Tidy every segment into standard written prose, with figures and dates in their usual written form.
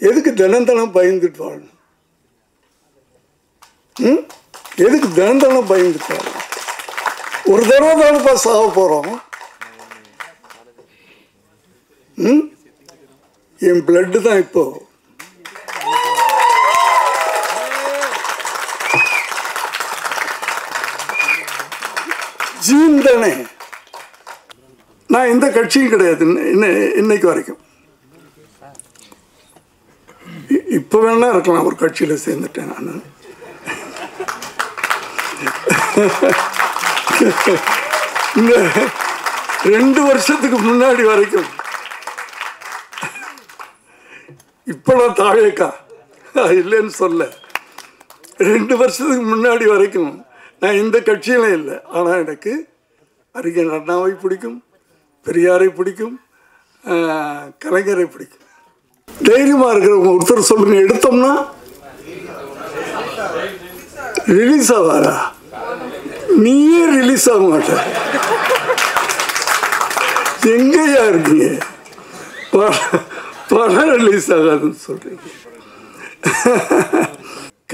எதுக்கு தினம் தினம் பயந்துட்டு வாழணும்? எதுக்கு தினம் தினம் பயந்துட்டு வாழணும்? ஒரு தடவை தானப்பா சாக போகிறோம். என் பிளட்டு தான் இப்போ. ஜீன் தானே. நான் எந்த கட்சியும் கிடையாது இன்னைக்கு வரைக்கும். இப்போ வேணா இருக்கலாம் ஒரு கட்சியில் சேர்ந்துட்டேன் நான். இந்த 2 வருஷத்துக்கு முன்னாடி வரைக்கும் இப்போ நான் தாவேக்கா இல்லைன்னு சொல்ல. 2 வருஷத்துக்கு முன்னாடி வரைக்கும் நான் இந்த கட்சியிலும் இல்லை. ஆனால் எனக்கு அறிஞர் அண்ணாவை பிடிக்கும், பெரியாரை பிடிக்கும், கலைஞரை பிடிக்கும். தைரியமாக இருக்கிறவங்க ஒருத்தர் சொல்லுங்க, எடுத்தோம்னா ரிலீஸ் ஆவாரா? நீயே ரிலீஸ் ஆக மாட்ட. எங்கேயா இருக்கீங்க? படம் ரிலீஸ் ஆகாதுன்னு சொல்றீங்க.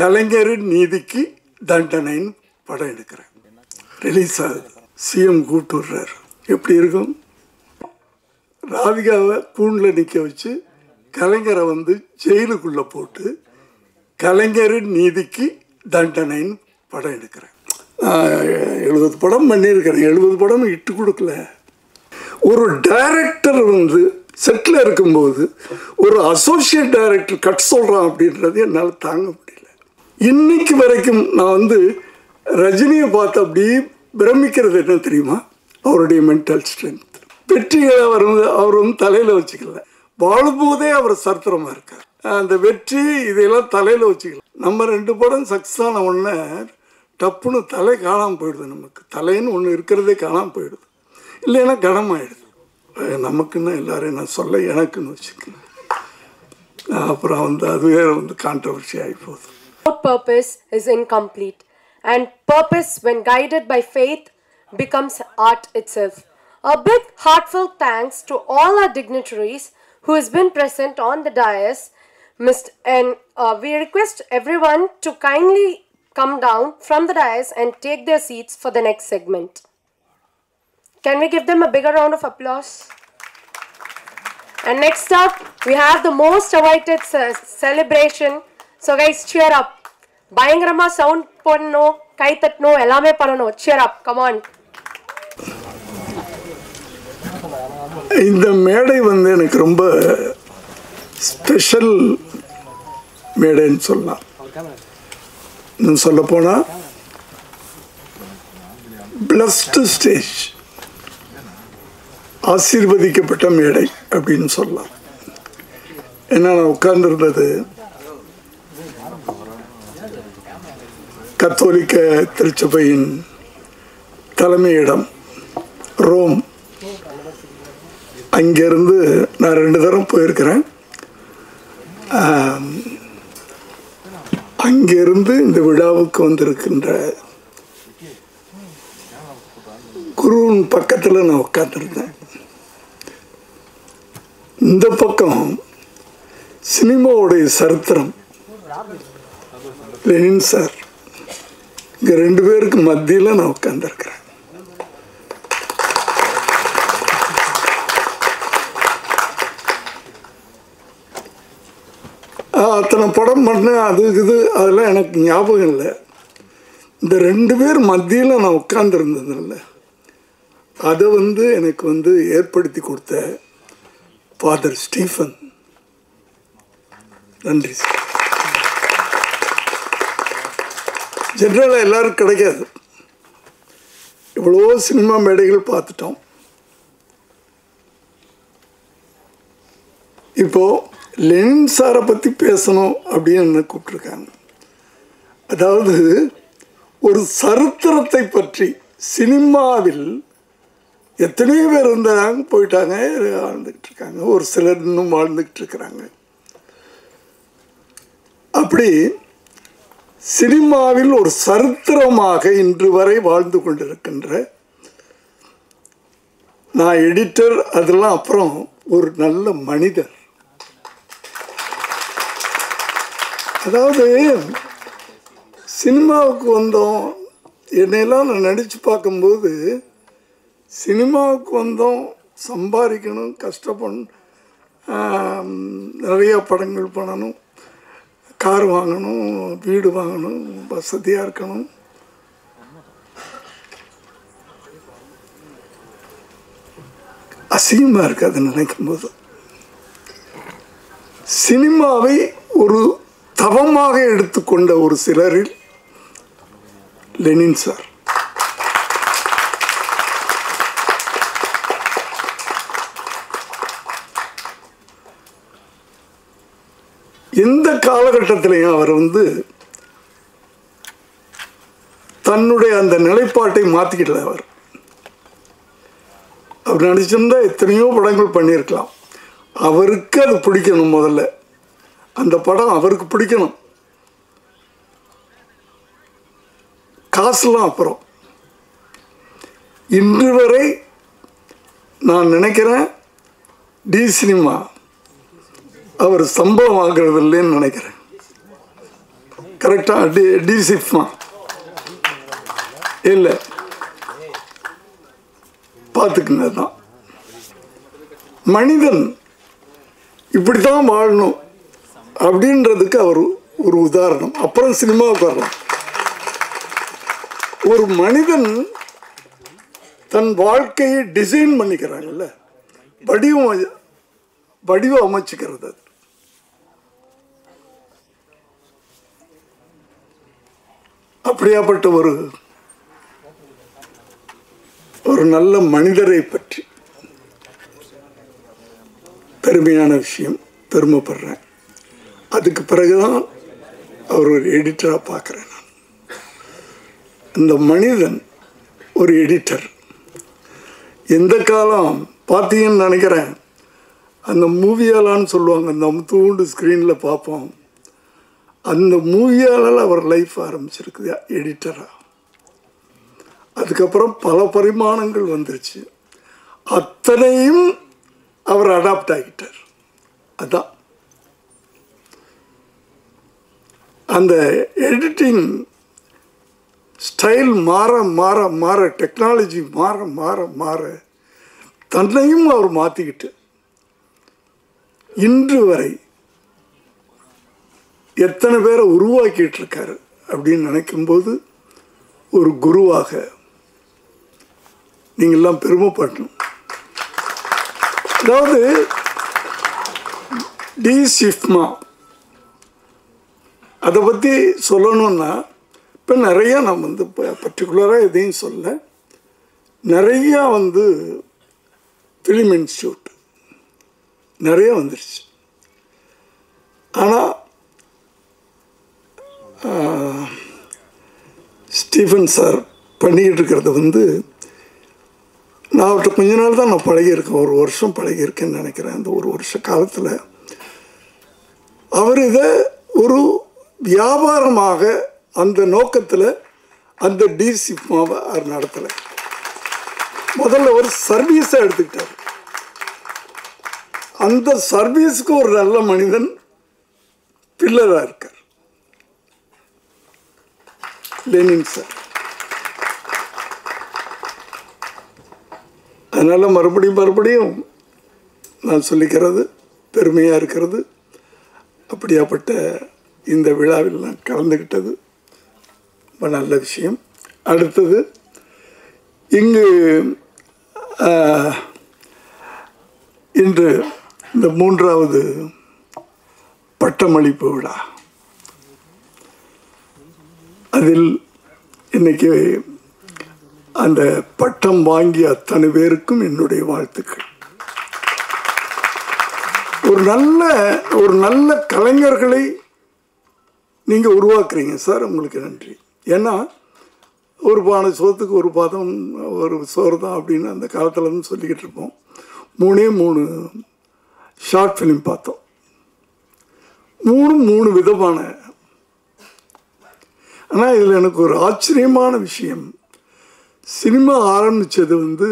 கலைஞரின் நீதிக்கு தண்டனைன்னு படம் எடுக்கிறேன், ரிலீஸ் ஆகுது. சிஎம் கூப்பிட்டு விடுறாரு. எப்படி இருக்கும்? ராதிகாவை கூண்டில் நிற்க வச்சு கலைஞரை ஜெயிலுக்குள்ளே போட்டு கலைஞரின் நீதிக்கு தண்டனைன்னு படம் எடுக்கிறேன். 70 படம் பண்ணியிருக்கிறேன். 70 படம் இட்டு கொடுக்கல. ஒரு டைரக்டர் செட்டில் இருக்கும்போது ஒரு அசோசியேட் டைரக்டர் கட் சொல்கிறான் அப்படின்றது என்னால் தாங்க முடியல. இன்னைக்கு வரைக்கும் நான் ரஜினியை பார்த்து அப்படியே பிரமிக்கிறது என்ன தெரியுமா? அவருடைய மென்டல் ஸ்ட்ரென்த். வெற்றிகளை அவர் தலையில் வச்சுக்கல. வாழும்போதே அவர் சரித்திரமாக இருக்கார். அந்த வெற்றி இதையெல்லாம் தலையில் வச்சுக்கல. நம்ம 2 படம் சக்ஸஸ் ஆன உடனே டப்புன்னு தலை காணாமல் போயிடுது. நமக்கு தலைன்னு ஒன்று இருக்கிறதே காணாமல் போயிடுது. இல்லைன்னா கனமாயிடுது. நமக்குன்னு எல்லாரையும் நான் சொல்ல எனக்குன்னு வச்சுக்கணும். அப்புறம் அது வேற கான்ட்ரவர்சி ஆகி போகுது. Purpose is incomplete, and purpose, when guided by faith, becomes art itself. A big heartfelt thanks to all our dignitaries who has been present on the dais, and we request everyone to kindly come down from the dais and take their seats for the next segment. Can we give them a bigger round of applause? And next up, we have the most awaited celebration. So guys, cheer up. பயங்கரமா sound பண்ணணும், கை தட்டணும், எல்லாமே பண்ணணும். cheer up, come on. இந்த மேடை எனக்கு ரொம்ப special மேடைன்னு சொல்லலாம். இன்னும் சொல்ல போனா பிளஸ்ட் ஸ்டேஜ், ஆசீர்வதிக்கப்பட்ட மேடை அப்படின்னு சொல்லலாம். ஏன்னா நான் உட்கார்ந்துருந்தது கத்தோலிக்க திருச்சபையின் தலைமையிடம் ரோம். அங்கேருந்து நான் 2 தரம் போயிருக்கிறேன். அங்கிருந்து இந்த விழாவுக்கு வந்திருக்கின்ற குருவின் பக்கத்தில் நான் உட்காந்துருந்தேன். இந்த பக்கம் சினிமாவுடைய சரித்திரம், லெனின் சார். இங்கே 2 பேருக்கு மத்தியில் நான் உட்காந்துருக்கிறேன். அத்தனை படம் பண்ணேன். அதெல்லாம் எனக்கு ஞாபகம் இல்லை. இந்த 2 பேர் மத்தியில் நான் உட்கார்ந்துருந்ததில்ல. அதை எனக்கு ஏற்படுத்தி கொடுத்த ஃபாதர் ஸ்டீஃபன், நன்றி சார். ஜென்ரலாக எல்லாரும் கிடைக்காது. இவ்வளோ சினிமா மேடைகள் பார்த்துட்டோம். இப்போது லெனின் சாரை பற்றி பேசணும் அப்படின்னு என்ன கூப்பிட்ருக்காங்க. அதாவது ஒரு சரித்திரத்தை பற்றி சினிமாவில் எத்தனையோ பேர் இருந்தாங்க, போயிட்டாங்க, வாழ்ந்துக்கிட்டு இருக்காங்க. ஒரு சிலர் இன்னும் வாழ்ந்துக்கிட்டு இருக்கிறாங்க. அப்படி சினிமாவில் ஒரு சரித்திரமாக இன்று வரை வாழ்ந்து கொண்டிருக்கின்ற, நான் எடிட்டர், அதெல்லாம் அப்புறம் ஒரு நல்ல மனிதர். அதாவது சினிமாவுக்கு வந்தோம், என்னையெல்லாம் நான் நடித்து பார்க்கும்போது சினிமாவுக்கு வந்தோம், சம்பாதிக்கணும், கஷ்டப்படணும், நிறையா படங்கள் பண்ணணும், கார் வாங்கணும், வீடு வாங்கணும், வசதியாக இருக்கணும். அசிங்கமாக இருக்குது அதை நினைக்கும்போது. சினிமாவை ஒரு தவமாக எடுத்துக்கொண்ட ஒரு சிலரில் லெனின் சார். எந்த காலகட்டத்திலையும் அவர் தன்னுடைய அந்த நிலைப்பாட்டை மாற்றிக்கிட்டல. அவர் நடிச்சிருந்தா எத்தனையோ படங்கள் பண்ணியிருக்கலாம். அவருக்கு அது பிடிக்கணும், முதல்ல அந்த படம் அவருக்கு பிடிக்கணும், காசுலாம் அப்புறம். இன்று வரை நான் நினைக்கிறேன் டி சினிமா அவர் சம்பளம் வாங்குறது இல்லைன்னு நினைக்கிறேன். கரெக்டாக டி சினிமா இல்லை, பார்த்துக்குங்க. தான் மனிதன் இப்படித்தான் வாழணும் அப்படின்றதுக்கு அவர் ஒரு உதாரணம். அப்புறம் சினிமாவுக்கு வரலாம். ஒரு மனிதன் தன் வாழ்க்கையை டிசைன் பண்ணிக்கிறாங்கல்ல, வடிவம் அமைச்சுக்கிறது. அது அப்படியாப்பட்ட ஒரு நல்ல மனிதரை பற்றி பெருமையான விஷயம், பெருமைப்படுறேன். அதுக்கு பிறகுதான் அவர் ஒரு எடிட்டராக பார்க்குறேன் நான். இந்த மனிதன் ஒரு எடிட்டர். எந்த காலம் பார்த்தீங்கன்னு நினைக்கிறேன், அந்த மூவியாலான்னு சொல்லுவாங்க, அந்த தூண்டு ஸ்க்ரீனில் பார்ப்போம். அந்த மூவியால் அவர் லைஃப் ஆரம்பிச்சிருக்குது எடிட்டராக. அதுக்கப்புறம் பல பரிமாணங்கள் வந்துருச்சு. அத்தனையும் அவர் அடாப்ட் ஆகிட்டார். அதான் அந்த எடிட்டிங் ஸ்டைல் மாற மாற மாற, டெக்னாலஜி மாற மாற மாற தன்னையும் அவர் மாற்றிக்கிட்டு இன்று வரை எத்தனை பேரை உருவாக்கிட்டு இருக்காரு அப்படின்னு நினைக்கும்போது ஒரு குருவாக நீங்கள்லாம் பெருமைப்படணும். அதாவது டி சினிமா அதை பற்றி சொல்லணுன்னா, இப்போ நிறையா நான் பர்டிகுலராக எதையும் சொல்ல, நிறையா ஃபிலிம் இன்ஸ்டியூட் நிறைய வந்துருச்சு. ஆனால் ஸ்டீஃபன் சார் பண்ணிக்கிட்டு இருக்கிறது நான் அவர்கிட்ட கொஞ்ச நாள் தான் நான் பழகியிருக்கேன், ஒரு வருஷம் பழகியிருக்கேன்னு நினைக்கிறேன். அந்த ஒரு வருஷ காலத்தில் அவர் இதை ஒரு வியாபாரமாக அந்த நோக்கத்தில் அந்த டி சினிமாவை அவர் நடத்தலை. முதல்ல ஒரு சர்வீஸாக எடுத்துக்கிட்டார். அந்த சர்வீஸுக்கு ஒரு நல்ல மனிதன் பில்லராக இருக்கார் லெனின் சார். அதனால் மறுபடியும் நான் சொல்லிக்கிறது பெருமையாக இருக்கிறது. அப்படியாப்பட்ட இந்த விழாவில் நான் கலந்துக்கிட்டது ரொம்ப நல்ல விஷயம். அடுத்தது இங்கு இன்று இந்த 3வது பட்டமளிப்பு விழா, அதில் இன்னைக்கு அந்த பட்டம் வாங்கிய அத்தனை பேருக்கும் என்னுடைய வாழ்த்துக்கள். ஒரு நல்ல கலைஞர்களை நீங்கள் உருவாக்குறீங்க சார், உங்களுக்கு நன்றி. ஏன்னா ஒரு பானை சோத்துக்கு ஒரு பாதம் ஒரு சோறு தான் அப்படின்னு அந்த காலத்துலேருந்து சொல்லிக்கிட்டு இருப்போம். 3 ஷார்ட் ஃபிலிம் பார்த்தோம். 3 விதமான. ஆனால் இதில் எனக்கு ஒரு ஆச்சரியமான விஷயம், சினிமா ஆரம்பித்தது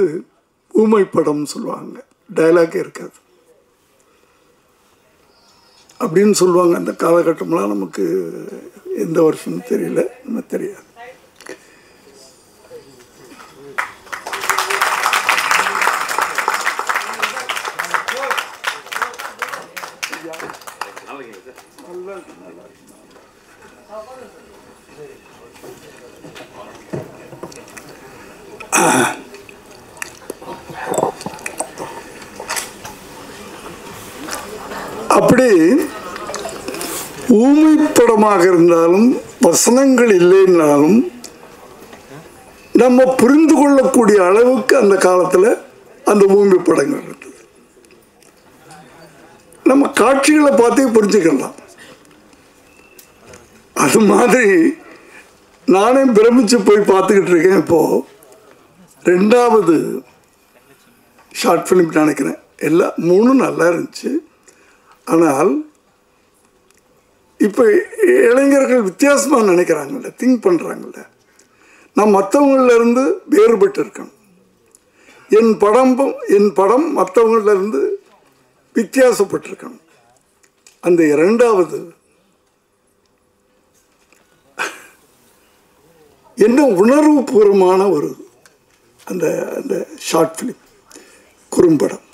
ஊமை படம்னு சொல்லுவாங்க, டைலாக் இருக்காது. அப்படின்னு சொல்லுவாங்க. அந்த காலகட்டம்லாம் நமக்கு எந்த வருஷம்னு தெரியல, நம்ம தெரியாது. அப்படி ஊமை படமாக இருந்தாலும் வசனங்கள் இல்லைன்னாலும் நம்ம புரிந்து கொள்ளக்கூடிய அளவுக்கு அந்த காலத்தில் அந்த ஊமை படங்கள் இருந்தது. நம்ம காட்சிகளை பார்த்தே புரிஞ்சுக்கலாம். அது மாதிரி நானே பிரமிச்சு போய் பார்த்துக்கிட்டு இருக்கேன். இப்போது 2வது ஷார்ட் ஃபிலிம் நினைக்கிறேன். எல்லாம் 3 நல்லா இருந்துச்சு. ஆனால் இப்போ இளைஞர்கள் வித்தியாசமாக நினைக்கிறாங்கல்ல, திங்க் பண்ணுறாங்கல்ல. நான் மற்றவங்களிலேருந்து வேறுபட்டு இருக்கணும். என் படம் மற்றவங்களிலேருந்து வித்தியாசப்பட்டிருக்கணும். அந்த 2வது என்ன உணர்வுபூர்வமான ஒரு அந்த அந்த ஷார்ட் ஃபிலிம் குறும்படம்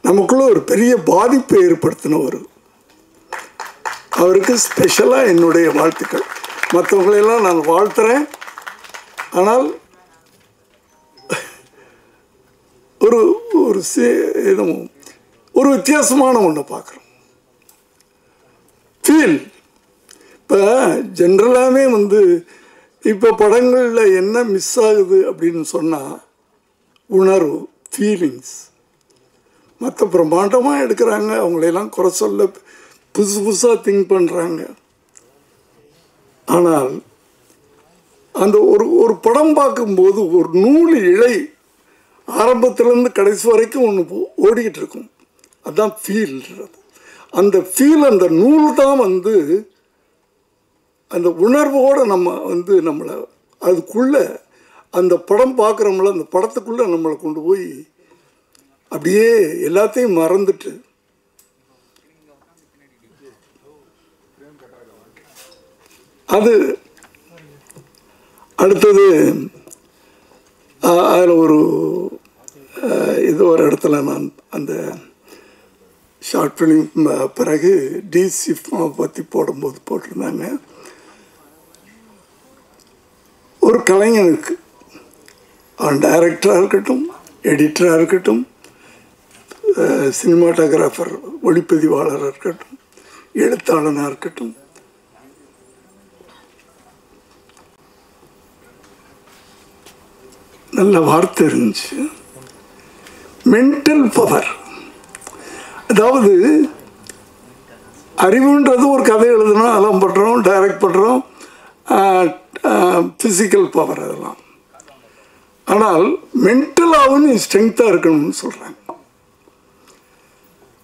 நமக்குள்ள ஒரு பெரிய பாதிப்பை ஏற்படுத்தின அவருக்கு ஸ்பெஷலாக என்னுடைய வாழ்த்துக்கள். மற்றவங்களையெல்லாம் நான் வாழ்த்துறேன். ஆனால் ஒரு ஒரு வித்தியாசமான ஒன்றை பார்க்குறோம். ஃபீல் இப்போ ஜென்ரலாகவே இப்போ படங்களில் என்ன மிஸ் ஆகுது அப்படின்னு சொன்னால் உணர்வு, ஃபீலிங்ஸ். மற்ற பிரம்மாண்டமாக எடுக்கிறாங்க, அவங்களையெல்லாம் குறை சொல்ல புதுசாக திங்க் பண்ணுறாங்க. ஆனால் அந்த ஒரு படம் பார்க்கும்போது ஒரு நூல் இழை ஆரம்பத்துலேருந்து கடைசி வரைக்கும் ஒன்று ஓடிக்கிட்டு இருக்கும். அதுதான் ஃபீல்ன்றது. அந்த ஃபீல், அந்த நூல் தான் அந்த உணர்வோடு நம்ம நம்மளை அதுக்குள்ளே அந்த படம் பார்க்குறோம்ல, அந்த படத்துக்குள்ளே நம்மளை கொண்டு போய் அப்படியே எல்லாத்தையும் மறந்துட்டு அது அடுத்தது அதில் இது ஒரு இடத்துல நான் அந்த ஷார்ட் ஃபிலிம் பிறகு டிசிஃபாவை பற்றி போடும்போது போட்டிருந்தாங்க. ஒரு கலைஞனுக்கு அவன் டைரக்டராக இருக்கட்டும், எடிட்டராக இருக்கட்டும், சினிமாட்டோகிராஃபர் ஒளிப்பதிவாளராக இருக்கட்டும், எழுத்தாளனாக இருக்கட்டும், நல்ல வார்த்தை இருந்துச்சு. Mental power. அதாவது அறிவுன்றது ஒரு கதை எழுதுனா அதெல்லாம் பண்ணுறோம், டைரக்ட் பண்ணுறோம், ஃபிசிக்கல் பவர் அதெல்லாம். ஆனால் மென்டலாகவும் நீ ஸ்ட்ரென்த்தாக இருக்கணும்னு சொல்கிறாங்க.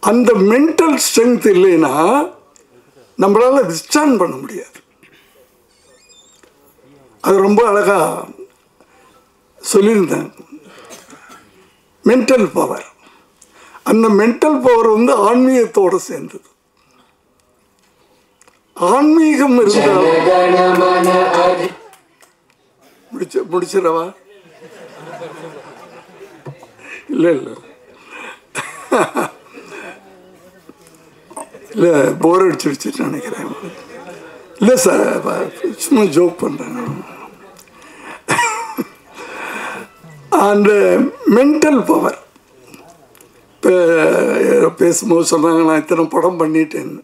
அந்த மென்டல் ஸ்ட்ரென்த் இல்லைன்னா நம்மளால் விஸ்டாண்ட் பண்ண முடியாது. அது ரொம்ப அழகாக சொல்லியிருந்தேன். மென்டல் பவர், அந்த மென்டல் பவர் ஆன்மீகத்தோடு சேர்ந்தது. ஆன்மீகம் இருந்தால் முடிச்சிடவா? இல்லை இல்லை போர் அடிச்சுடுச்சுன்னு நினைக்கிறேன். இல்லை சார், சும்மா ஜோக் பண்ணுறேன். அந்த மென்டல் பவர் இப்போ பேசும்போது சொன்னாங்க, நான் இத்தனை படம் பண்ணிட்டேன்னு.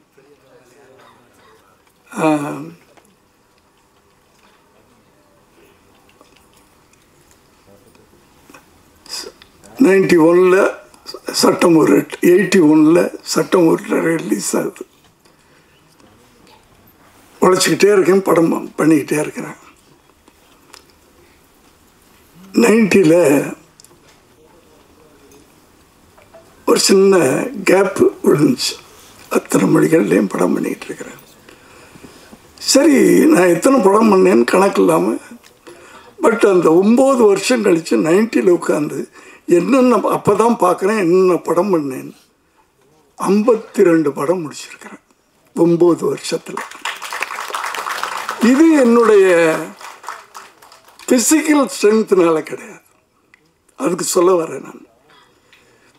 91 சட்டம் ஒரு 81 சட்டம் ஒரு ரிலீஸ் ஆகுது. உழைச்சிக்கிட்டே இருக்கேன், படம் பண்ணிக்கிட்டே இருக்கிறேன். 90 ஒரு சின்ன கேப்பு விழுந்துச்சு. அத்தனை மொழிகள்லேயும் படம் பண்ணிக்கிட்டு இருக்கிறேன். சரி, நான் எத்தனை படம் பண்ணேன்னு கணக்கு இல்லாமல், பட் அந்த 9 வருஷம் கழித்து 90 உட்காந்து என்னென்ன அப்போ தான் பார்க்குறேன் என்னென்ன படம் பண்ணேன்னு. 52 படம் முடிச்சிருக்கிறேன் 9 வருஷத்தில். இது என்னுடைய ஃபிசிக்கல் ஸ்ட்ரென்த்னால கிடையாது, அதுக்கு சொல்ல வரேன் நான்.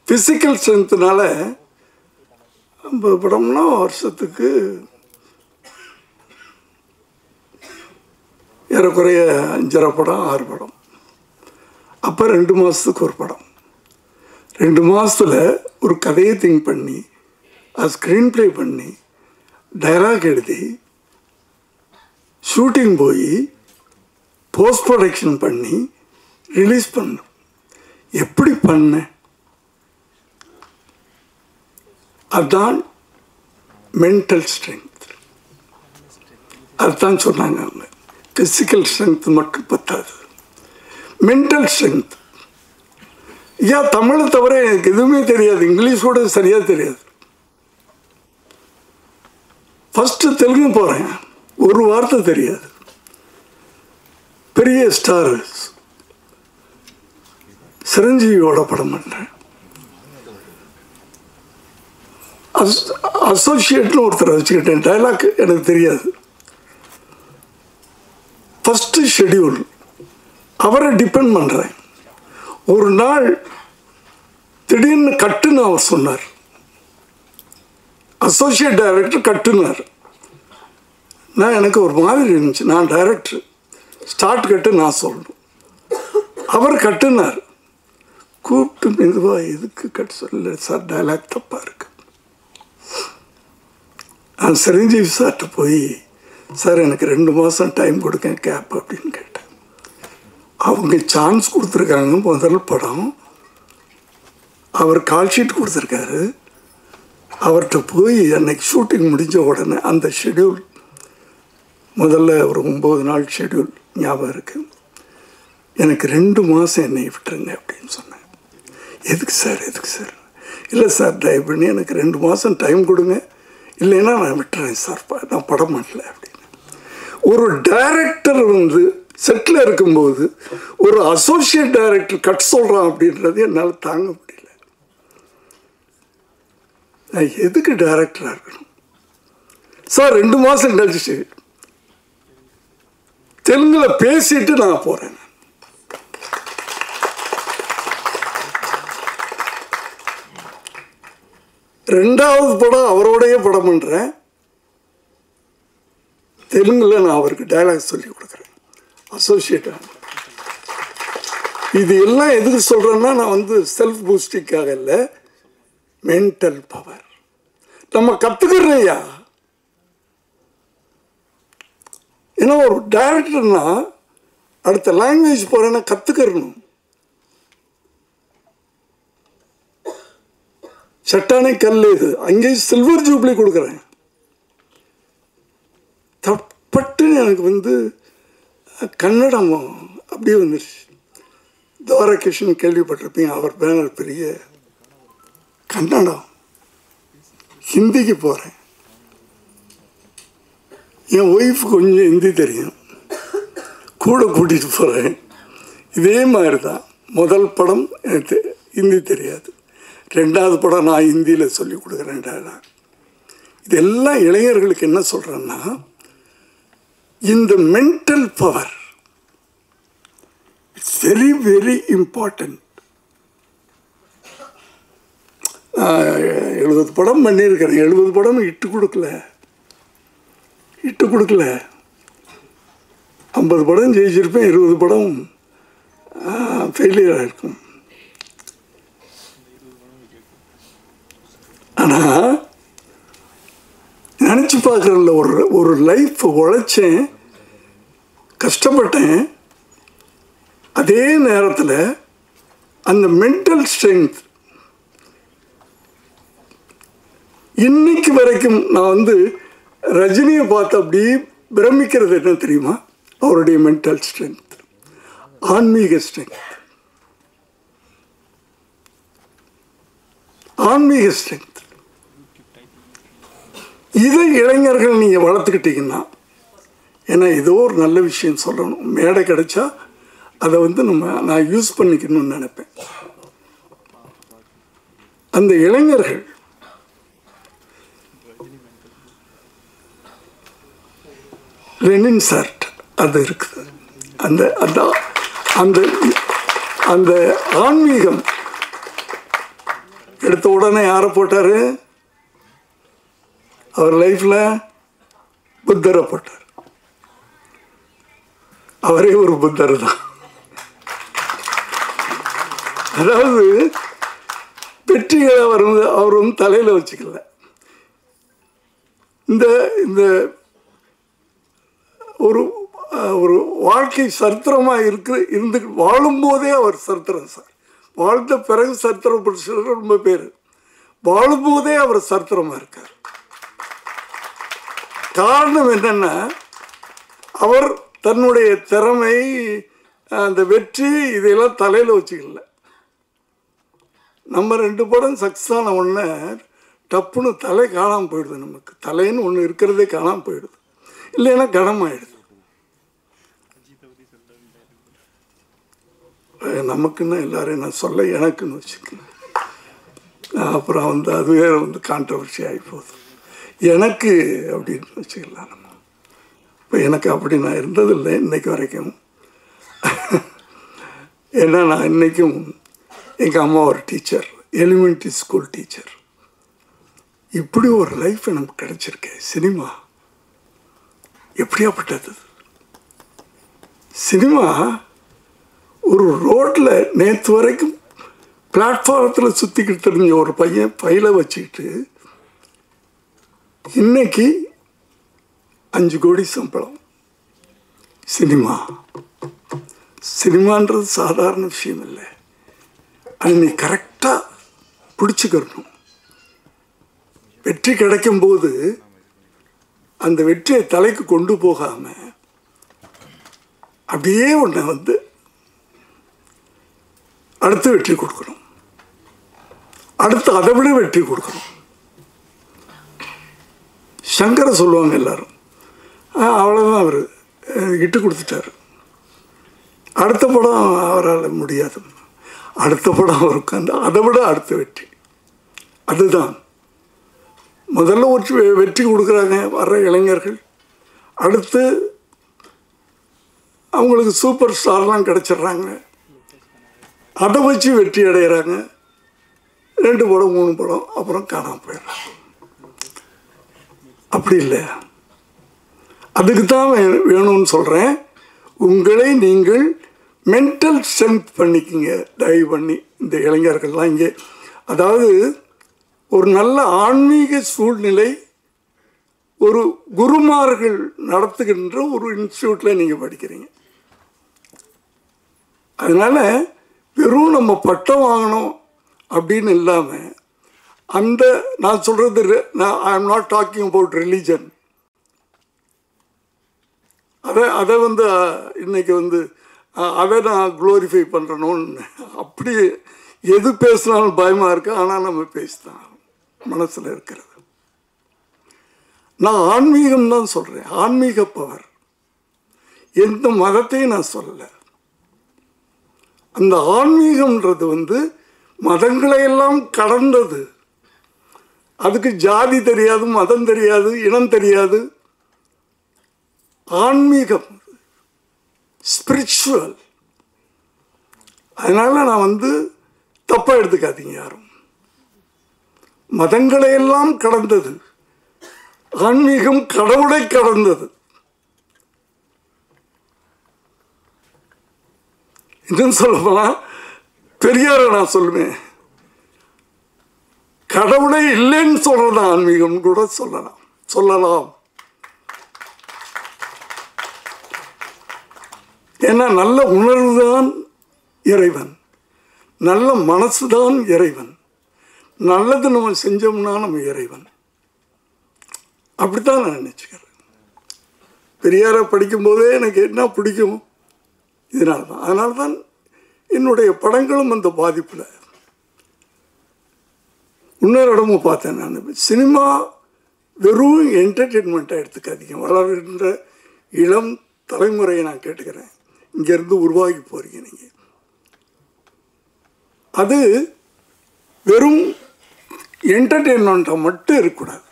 ஃபிசிக்கல் ஸ்ட்ரென்த்னால 50 படம்னா வருஷத்துக்கு ஏறக்குறைய 5.5 படம் 6 படம். அப்போ 2 மாதத்துக்கு ஒரு படம். 2 மாதத்தில் ஒரு கதையை திங்க் பண்ணி அது ஸ்க்ரீன் ப்ளே பண்ணி டைலாக் எழுதி ஷூட்டிங் போய் போஸ்ட் ப்ரொடக்ஷன் பண்ணி ரிலீஸ் பண்ணணும். எப்படி பண்ணேன்? அதுதான் மென்டல் ஸ்ட்ரென்த். அதுதான் சொன்னாங்க அவங்க. ஃபிசிக்கல் ஸ்ட்ரென்த் மட்டும் பத்தாது, மென்டல் ஸ்ட்ரென்த். ஏன் தமிழை தவிர எனக்கு எதுவுமே தெரியாது, இங்கிலீஷோட சரியாக தெரியாது. ஃபஸ்ட்டு தெலுங்கு போகிறேன், ஒரு வார்த்தை தெரியாது. பெரிய ஸ்டார் சிரஞ்சீவியோட படம் பண்ணுறேன். அசோசியேட்னு ஒருத்தரை வச்சுக்கிட்டேன். டைலாக் எனக்கு தெரியாது. ஃபஸ்ட்டு ஷெடியூல் அவரை டிபெண்ட் பண்ணுறேன். ஒரு நாள் திடீர்னு கட்டுன்னு அவர் சொன்னார். அசோசியேட் டைரக்டர் கட்டுனார். எனக்கு ஒரு மாதிரி இருந்துச்சு. நான் டைரக்டர், ஸ்டார்ட் கட்டு நான் சொல்லணும். அவர் கட்டுனார். கூப்பிட்டு மெதுவாக எதுக்கு கட்டு சொல்லல சார், டைலாக் தப்பாக இருக்கு. நான் சிரஞ்சீவி சார்கிட்ட போய் சார் எனக்கு 2 மாதம் டைம் கொடுங்க கேப் அப்படின்னு கேட்டேன். அவங்க சான்ஸ் கொடுத்துருக்காங்க. முதல் படம் அவர் கால் ஷீட் கொடுத்துருக்காரு. அவர்கிட்ட போய் அன்னைக்கு ஷூட்டிங் முடிஞ்ச உடனே அந்த ஷெடியூல் முதல்ல ஒரு 9 நாள் ஷெடியூல் ஞாபகம் இருக்குது. எனக்கு 2 மாதம் என்னை விட்டுருங்க அப்படின்னு சொன்னேன். எதுக்கு சார் எதுக்கு சார்? இல்லை சார் டைப் பண்ணி எனக்கு 2 மாதம் டைம் கொடுங்க, இல்லைன்னா நான் விட்டுறேன் சார், நான் படம் பண்ணல அப்படின்னு. ஒரு டைரக்டர் செட்டில் இருக்கும்போது ஒரு அசோசியேட் டைரக்டர் கட் சொல்கிறான் அப்படின்றது என்னால் தாங்க முடியல. நான் எதுக்கு டைரக்டராக இருக்கணும் சார்? 2 மாதம் கழிச்சு தெலுங்குல பேசிட்டு நான் போகிறேன். ரெண்டாவது படம் அவரோடைய படம் பண்ணுறேன். தெலுங்குல நான் அவருக்கு டைலாக் சொல்லி கொடுக்குறேன் அசோசியேட்டாக. இது எல்லாம் எதுக்கு சொல்கிறேன்னா, நான் செல்ஃப் பூஸ்டிங்காக இல்லை, மென்டல் பவர். நம்ம கற்றுக்கிறோம்யா. ஏன்னா ஒரு டைரக்டர்னா அடுத்த லாங்குவேஜ் போகிறேன்னா கற்றுக்கணும். சட்டானே கல் இது, அங்கேயே சில்வர் ஜூப்ளி கொடுக்குறேன். தப்பட்டுன்னு எனக்கு கன்னடம் அப்படியே வந்துடுச்சு. துவாரகிருஷ்ணன் கேள்விப்பட்டிருப்பீங்க, அவர் பேனர் பெரிய கன்னடம். ஹிந்திக்கு போகிறேன். என் ஒய்ஃபு கொஞ்சம் ஹிந்தி தெரியும், கூட கூட்டிகிட்டு போகிறேன். இதே மாதிரி தான் முதல் படம் எனக்கு ஹிந்தி தெரியாது, 2வது படம் நான் ஹிந்தியில் சொல்லி கொடுக்குறேன் டைலாக். இதெல்லாம் இளைஞர்களுக்கு என்ன சொல்கிறேன்னா, இந்த mental power it's very very important. 70 படம் பண்ணியிருக்கிறேன். 70 படம் இட்டு கொடுக்கல. 50 படம் ஜெயிச்சிருப்பேன், 20 படம் ஃபெயிலியர் ஆகிருக்கும். ஆனால் நினச்சி பார்க்குறதில்ல, ஒரு லைஃப் உழைச்சேன், கஷ்டப்பட்டேன். அதே நேரத்தில் அந்த மென்டல் ஸ்ட்ரென்த் இன்னைக்கு வரைக்கும் நான் ரஜினியை பார்த்து அப்படியே பிரமிக்கிறது என்ன தெரியுமா? அவருடைய மென்டல் ஸ்ட்ரென்த், ஆன்மீக ஸ்ட்ரென்த். இதை இளைஞர்கள் நீங்கள் வளர்த்துக்கிட்டீங்கன்னா, ஏன்னா ஏதோ ஒரு நல்ல விஷயம் சொல்லணும், மேடை கிடைச்சா அதை நான் யூஸ் பண்ணிக்கணும்னு நினைப்பேன். அந்த இளைஞர்கள் லெனின் சார்ட் அது இருக்குது. அந்த அதான் அந்த அந்த ஆன்மீகம் எடுத்த உடனே யாரை போட்டார்? அவர் லைஃப்பில் புத்தரை போட்டார். அவரே ஒரு புத்தர் தான். அதாவது வெற்றிகளை அவர் வந்து தலையில் வச்சுக்கல. இந்த இந்த ஒரு ஒரு வாழ்க்கை சரித்திரமாக இருந்து வாழும்போதே அவர் சரித்திரம் சார். வாழ்ந்த பிறகு சரித்திரம் படிச்சது ரொம்ப பேர். வாழும்போதே அவர் சரித்திரமாக இருக்கார். காரணம் என்னென்னா, அவர் தன்னுடைய திறமை, அந்த வெற்றி இதையெல்லாம் தலையில் வச்சுக்கல. நம்ம 2 படம் சக்ஸஸ் ஆன உடனே டப்புன்னு தலை காணாமல் போயிடுது. நமக்கு தலைன்னு ஒன்று இருக்கிறதே காணாமல் போயிடுது. இல்லைன்னா கனமாயிடுது. நமக்குன்னு எல்லாரும் நான் சொல்ல எனக்குன்னு வச்சுக்கணும். அப்புறம் வந்து அதுவே வந்து கான்ட்ரவர்சி ஆகி போகுது. எனக்கு அப்படின்னு வச்சுக்கலாம். நம்ம இப்போ எனக்கு அப்படி நான் இருந்ததில்லை இன்றைக்கு வரைக்கும். ஏன்னா நான் இன்றைக்கும் எங்கள் அம்மா ஒரு டீச்சர், எலிமெண்ட்ரி ஸ்கூல் டீச்சர். இப்படி ஒரு லைஃப் நமக்கு கிடைச்சிருக்கேன். சினிமா எப்படியாப்பட்டது? சினிமா ஒரு ரோட்டில் நேற்று வரைக்கும் பிளாட்ஃபாரத்தில் சுற்றிக்கிட்டு தெரிஞ்ச ஒரு பையன் பையில வச்சுக்கிட்டு இன்னைக்கு 5 கோடி சம்பளம். சினிமா சினிமான்றது சாதாரண விஷயம் இல்லை. அது நீ கரெக்டாக பிடிச்சிக்கணும். வெற்றி கிடைக்கும்போது அந்த வெற்றியை தலைக்கு கொண்டு போகாமல் அப்படியே ஒன்றை வந்து அடுத்து வெற்றி கொடுக்கணும், அடுத்து அதை விட வெற்றி கொடுக்கணும். சங்கரை சொல்லுவாங்க எல்லாரும், அவ்வளோதான் அவர் இட்டு கொடுத்துட்டார், அடுத்த படம் அவரால் முடியாது, அடுத்த படம் அவருக்கு அந்த அதை விட அடுத்த வெற்றி. அதுதான் முதல்ல ஒரு வெற்றி கொடுக்குறாங்க வர்ற இளைஞர்கள். அடுத்து அவங்களுக்கு சூப்பர் ஸ்டார்லாம் கிடச்சிட்றாங்க. அதை வச்சு வெற்றி அடைகிறாங்க. 2 படம் 3 படம் அப்புறம் காணாமல் போயிடுறாங்க. அப்படி இல்லை. அதுக்கு தான் வேணும்னு சொல்கிறேன். உங்களை நீங்கள் மென்டல் ஸ்ட்ரென்த் பண்ணிக்கிங்க தயவு பண்ணி. இந்த இளைஞர்கள்லாம் இங்கே, அதாவது ஒரு நல்ல ஆன்மீக சூழ்நிலை, ஒரு குருமார்கள் நடத்துகின்ற ஒரு இன்ஸ்டியூட்டில் நீங்கள் படிக்கிறீங்க. அதனால் வெறும் நம்ம பட்டம் வாங்கணும் அப்படின்னு இல்லாமல், அந்த நான் சொல்கிறது, I am not talking about religion. அதை வந்து இன்றைக்கி வந்து அதை நான் க்ளோரிஃபை பண்ணுறணும்னு அப்படி எது பேசினாலும் பயமாக இருக்குது. ஆனால் நம்ம பேசிதான் மனசில் இருக்கிறது. நான் ஆன்மீகம் தான் சொல்கிறேன், ஆன்மீக பவர். எந்த மதத்தையும் நான் சொல்லலை. அந்த ஆன்மீகம்ன்றது வந்து மதங்களையெல்லாம் கடந்தது. அதுக்கு ஜாதி தெரியாது, மதம் தெரியாது, இனம் தெரியாது. ஆன்மீகம் ஸ்பிரிச்சுவல். அதனால் நான் வந்து தப்பாக எடுத்துக்காதீங்க யாரும். மதங்களையெல்லாம் கடந்தது ஆன்மீகம், கடவுளை கடந்தது. இன்னும் சொல்லப்போனால் பெரியாரை நான் சொல்லுவேன், கடவுளை இல்லைன்னு சொல்றது ஆன்மீகம் கூட சொல்லலாம். ஏன்னா நல்ல உணர்வு தான் இறைவன், நல்ல மனசு தான் இறைவன், நல்லது நம்ம செஞ்சோம்னா நம்ம இறைவன். அப்படித்தான் நான் நினச்சிக்கிறேன். பெரியாரை படிக்கும்போதே எனக்கு என்ன பிடிக்கும் அதனால தான் என்னுடைய படங்களும் அந்த பாதிப்பில். இன்னொரு இடமும் பார்த்தேன் நான், சினிமா வெறும் என்டர்டெயின்மெண்ட்டாக எடுத்துக்காதீங்க. வளர்கின்ற இளம் தலைமுறையை நான் கேட்டுக்கிறேன். இங்கேருந்து உருவாகி போகிறீங்க நீங்கள். அது வெறும் என்டர்டெயின்மெண்ட்டாக மட்டும் இருக்கக்கூடாது.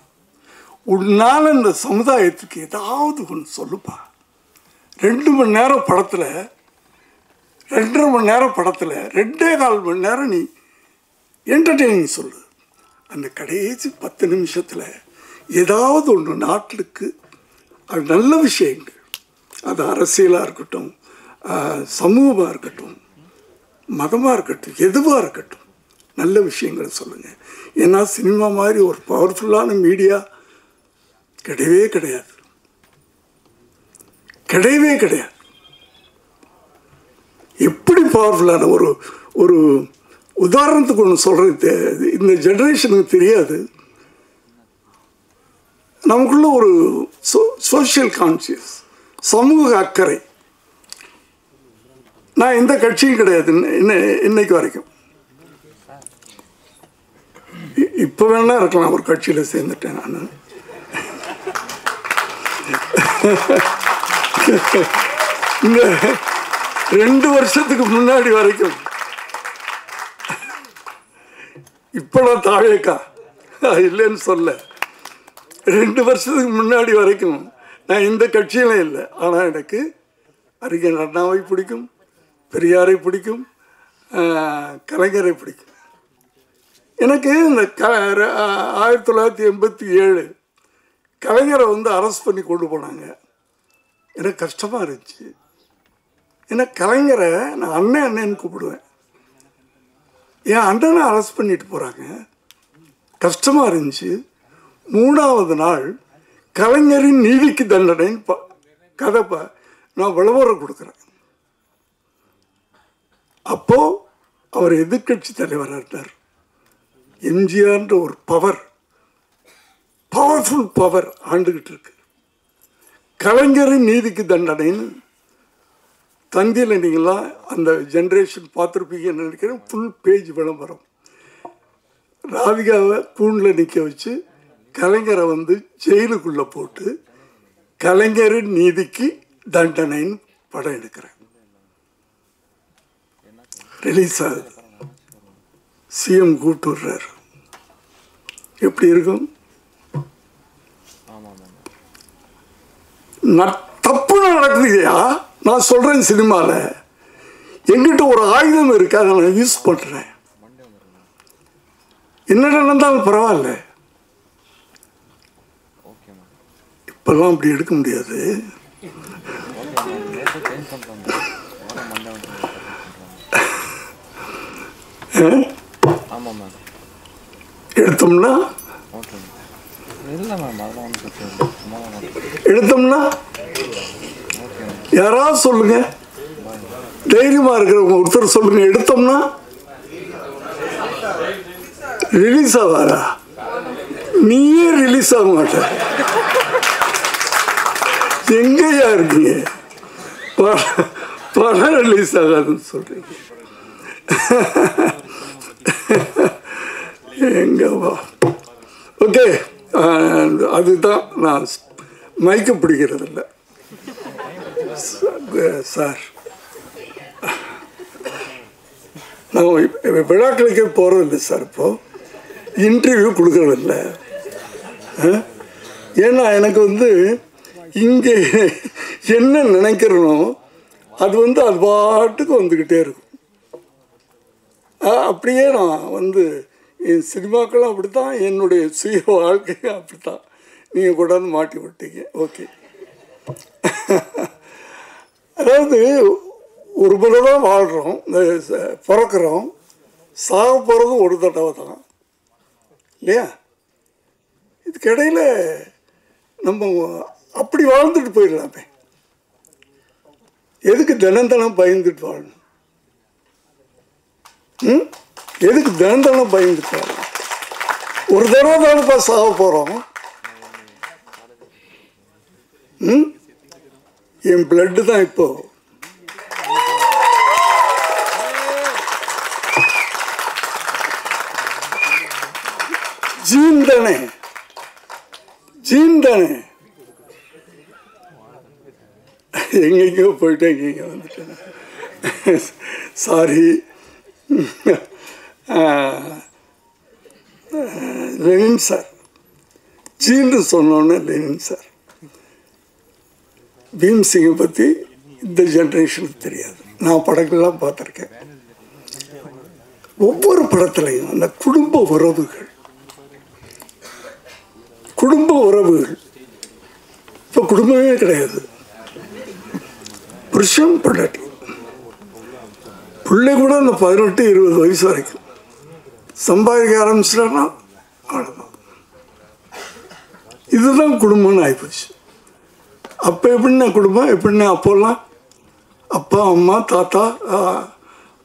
உன்னால் இந்த சமுதாயத்துக்கு ஏதாவது ஒன்று சொல்லுப்பா. 2 மணி நேரம் படத்தில் 2.5 மணி நேரம் படத்தில் 2.25 மணி நேரம் நீ என்டர்டெய்னிங் சொல்லு. அந்த கடைசி 10 நிமிஷத்தில் ஏதாவது ஒன்று நாட்டுக்கு அது நல்ல விஷயங்கள், அது அரசியலாக இருக்கட்டும், சமூகமாக இருக்கட்டும், மதமாக இருக்கட்டும், எதுவாக இருக்கட்டும், நல்ல விஷயங்களை சொல்லுங்கள். ஏன்னா சினிமா மாதிரி ஒரு பவர்ஃபுல்லான மீடியா கிடையவே கிடையாது, கிடையவே கிடையாது. எப்படி பவர்ஃபுல்லான ஒரு உதாரணத்துக்கு ஒன்று சொல்கிறது இந்த ஜெனரேஷனுக்கு தெரியாது. நமக்குள்ள ஒரு சோஷியல் கான்சியஸ், சமூக அக்கறை. நான் எந்த கட்சியும் கிடையாது இன்னைக்கு வரைக்கும். இப்போ வேணா இருக்கலாம் ஒரு கட்சியில் சேர்ந்துட்டேன் நான். இந்த 2 வருஷத்துக்கு முன்னாடி வரைக்கும் இப்போ நான் தாவேக்கா இல்லைன்னு சொல்ல, 2 வருஷத்துக்கு முன்னாடி வரைக்கும் நான் இந்த கட்சியிலும் இல்லை. ஆனால் எனக்கு அறிஞர் அண்ணாவை பிடிக்கும், பெரியாரை பிடிக்கும், கலைஞரை பிடிக்கும். எனக்கு இந்த 1987 கலைஞரை அரெஸ்ட் பண்ணி கொண்டு போனாங்க. எனக்கு கஷ்டமாக இருந்துச்சு. ஏன்னா கலைஞரை நான் அண்ணன்னு கூப்பிடுவேன். என் அண்ணனை அரெஸ்ட் பண்ணிட்டு போகிறாங்க, கஷ்டமாக இருந்துச்சு. 3வது நாள் கலைஞரின் நீதிக்கு தண்டனைன்னு கதை நான் விளம்பரம் கொடுக்குறேன். அப்போது அவர் எதிர்கட்சி தலைவராக இருந்தார். எம்ஜிஆர்ன்ற ஒரு பவர்ஃபுல் பவர் ஆண்டுகிட்டு இருக்கு. கலைஞரின் நீதிக்கு தண்டனைன்னு தந்தியில் நீங்களாம் அந்த ஜென்ரேஷன் பார்த்துருப்பீங்கன்னு நினைக்கிறேன். ஃபுல் பேஜ் விளம்பரம். ராதிகாவை கூண்டில் நிற்க வச்சு கலைஞரை ஜெயிலுக்குள்ளே போட்டு கலைஞரின் நீதிக்கு தண்டனைன்னு படம் எடுக்கிறேன். ரிலீஸ் ஆகுது. சிஎம் கூப்பிட்டுறார். எப்படி இருக்கும்? தப்பு நடக்குதுயா. நான் சொல்கிறேன், சினிமாவில் எங்கிட்ட ஒரு ஆயுதம் இருக்கு, அதை நான் யூஸ் பண்ணுறேன். என்ன நடந்தாலும் பரவாயில்ல. இப்பெல்லாம் அப்படி எடுக்க முடியாது. எடுத்தோம்னா யாராவது சொல்லுங்க, தைரியமா இருக்கிறவங்க ஒருத்தர் சொல்லுங்க. எடுத்தோம்னா ரிலீஸ் ஆவாரா? நீயே ரிலீஸ் ஆக மாட்ட. எங்கயா இருக்கீங்க? படம் ரிலீஸ் ஆகாதுன்னு சொல்றீங்க. எங்கவா? ஓகே, அதுதான் நான் மைக்க பிடிக்கிறது இல்லை சார். நான் விழாக்களுக்கே போகிறதில்லை சார். இப்போது இன்டர்வியூ கொடுக்கறதில்ல. ஏன்னா எனக்கு இங்கே என்ன நினைக்கிறனோ அது அது பாட்டுக்கு வந்துக்கிட்டே இருக்கும். அப்படியே நான் என் சினிமாக்களும் அப்படி தான், என்னுடைய சுய வாழ்க்கையும் அப்படி தான். நீங்கள் கொண்டாந்து மாட்டி விட்டீங்க. ஓகே, அதாவது ஒரு முறை தான் வாழ்கிறோம், பிறக்கிறோம், சாக போகிறது ஒரு தடவை தான் இல்லையா? இதுக்கிடையில் நம்ம அப்படி வாழ்ந்துட்டு போயிடலாமே. எதுக்கு தினம் பயந்துட்டு வாழணும்? எதுக்கு தினம் பயந்துட்டு வாழணும்? ஒரு தடவை தானப்பா சாக போகிறோம். என் பிளட்டு தான் இப்போ. ஜீன் தானே, ஜீன் தானே. எங்கெங்கோ போயிட்டேன், எங்கெங்க வந்துட்டேன். சாரி. லெனின் சார் ஜீன்னு சொன்னோன்னே லெனின் சார். பீம்சிங்கை பற்றி இந்த ஜென்ரேஷனுக்கு தெரியாது. நான் படங்கள்லாம் பார்த்துருக்கேன். ஒவ்வொரு படத்துலையும் அந்த குடும்ப உறவுகள் இப்போ குடும்பமே கிடையாது. புருஷன் பொண்டாட்டி பிள்ளை கூட அந்த 18-20 வயசு வரைக்கும் சம்பாதிக்க ஆரம்பிச்சிட்டான்னா அவ்வளோதான். இதுதான் குடும்பம்னு ஆகிப்போச்சு. அப்போ எப்படின்னா குடும்பம் எப்படின்னா அப்போல்லாம் அப்பா அம்மா தாத்தா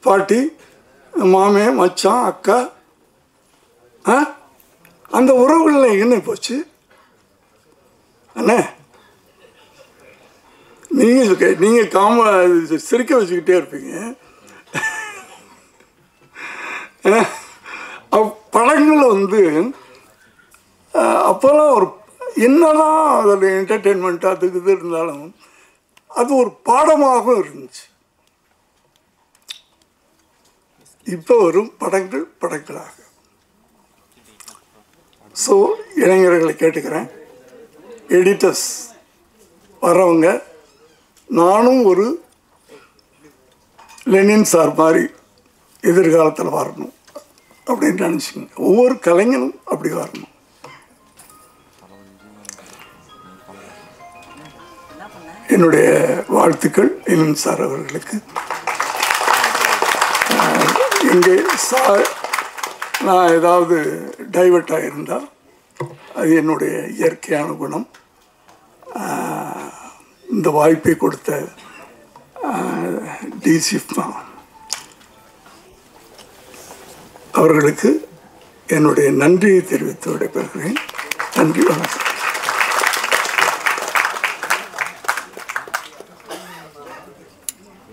பாட்டி மாமே மச்சான் அக்கா அந்த உறவுகளில் எங்கே போச்சு அண்ணே? நீங்கள் சிரிக்க வச்சுக்கிட்டே இருப்பீங்க. படங்களில் அப்போல்லாம் ஒரு என்னதான் அதில் என்டர்டெயின்மெண்ட் அதுக்கு இது இருந்தாலும் அது ஒரு பாடமாகவும் இருந்துச்சு. இப்போ வரும் படங்களாக. ஸோ இளைஞர்களை கேட்டுக்கிறேன், எடிட்டர்ஸ் வரவங்க, நானும் ஒரு லெனின் சார் மாதிரி எதிர்காலத்தில் வரணும் அப்படின்னு நினச்சிங்க. ஒவ்வொரு கலைஞனும் அப்படி வரணும். என்னுடைய வாழ்த்துக்கள் லெனின் சார் அவர்களுக்கு. இங்கே நான் ஏதாவது டைவர்ட் ஆகியிருந்தால் அது என்னுடைய இயற்கையான குணம். இந்த வாய்ப்பை கொடுத்த டிசிஃப்மா அவர்களுக்கு என்னுடைய நன்றியை தெரிவித்து விடைபெறுகிறேன். நன்றி, வணக்கம்.